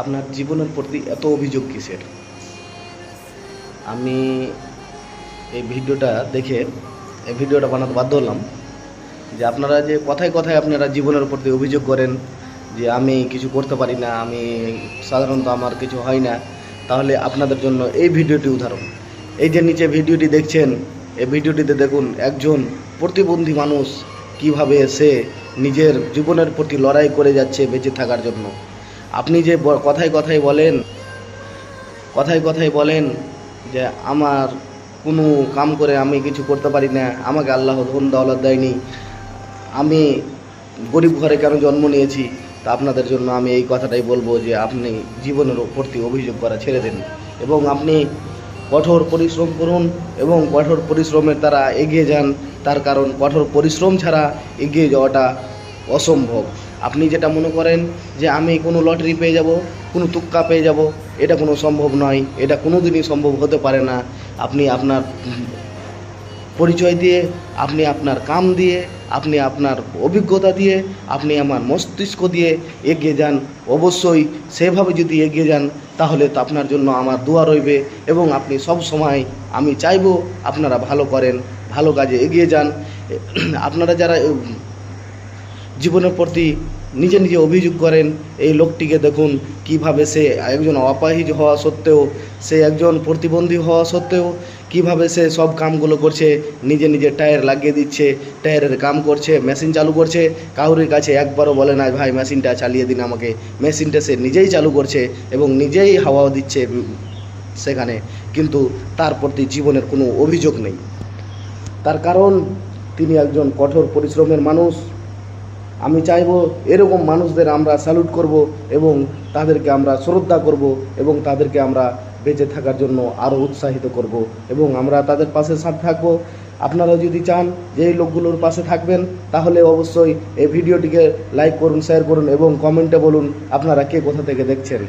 আপনার জীবনের প্রতি এত অভিযোগ কিসের? আমি এই ভিডিওটা দেখে এই ভিডিওটা বানাতে বাধ্য হলাম যে আপনারা যে কথায় কথায় আপনারা জীবনের প্রতি অভিযোগ করেন যে আমি কিছু করতে পারি না, আমি সাধারণত আমার কিছু হয় না, তাহলে আপনাদের জন্য এই ভিডিওটি উদাহরণ। এই যে নিচে ভিডিওটি দেখছেন, এই ভিডিওটিতে দেখুন একজন প্রতিবন্ধী মানুষ কিভাবে সে নিজের জীবনের প্রতি লড়াই করে যাচ্ছে বেঁচে থাকার জন্য। আপনি যে কথায় কথায় বলেন যে আমার কোনো কাম করে আমি কিছু করতে পারি না, আমাকে আল্লাহ ধন দৌলত দেয়নি, আমি গরিব ঘরে কেন জন্ম নিয়েছি, তা আপনাদের জন্য আমি এই কথাটাই বলবো যে আপনি জীবনের প্রতি অভিযোগ করা ছেড়ে দিন এবং আপনি কঠোর পরিশ্রম করুন এবং কঠোর পরিশ্রমের দ্বারা এগিয়ে যান। তার কারণ কঠোর পরিশ্রম ছাড়া এগিয়ে যাওয়াটা অসম্ভব। আপনি যেটা মনে করেন যে আমি কোনো লটারি পেয়ে যাব, কোনো তুক্কা পেয়ে যাব, এটা কোনো সম্ভব নয়, এটা কোনো দিনই সম্ভব হতে পারে না। আপনি আপনার পরিচয় দিয়ে, আপনি আপনার কাম দিয়ে, আপনি আপনার অভিজ্ঞতা দিয়ে, আপনি আমার মস্তিষ্ক দিয়ে এগিয়ে যান। অবশ্যই সেভাবে যদি এগিয়ে যান তাহলে তো আপনার জন্য আমার দোয়া রইবে এবং আপনি সব সময়, আমি চাইবো আপনারা ভালো করেন, ভালো কাজে এগিয়ে যান। আপনারা যারা জীবনের প্রতি নিজে নিজে অভিযোগ করেন, এই লোকটিকে দেখুন কিভাবে সে একজন অপাহিজ হওয়া সত্ত্বেও, সে একজন প্রতিবন্ধী হওয়া সত্ত্বেও কিভাবে সে সব কামগুলো করছে, নিজে নিজে টায়ার লাগিয়ে দিচ্ছে, টায়ারের কাম করছে, মেশিন চালু করছে, কাউরির কাছে একবারও বলে না ভাই মেশিনটা চালিয়ে দিন আমাকে। মেশিনটা সে নিজেই চালু করছে এবং নিজেই হাওয়া দিচ্ছে সেখানে, কিন্তু তার প্রতি জীবনের কোনো অভিযোগ নেই। তার কারণ তিনি একজন কঠোর পরিশ্রমের মানুষ। আমি চাইবো এরকম মানুষদের আমরা স্যালুট করব এবং তাদেরকে আমরা শ্রদ্ধা করব এবং তাদেরকে আমরা বেঁচে থাকার জন্য আরও উৎসাহিত করব এবং আমরা তাদের পাশে সাথে থাকবো। আপনারা যদি চান যে এই লোকগুলোর পাশে থাকবেন তাহলে অবশ্যই এই ভিডিওটিকে লাইক করুন, শেয়ার করুন এবং কমেন্টে বলুন আপনারা কে কোথা থেকে দেখছেন।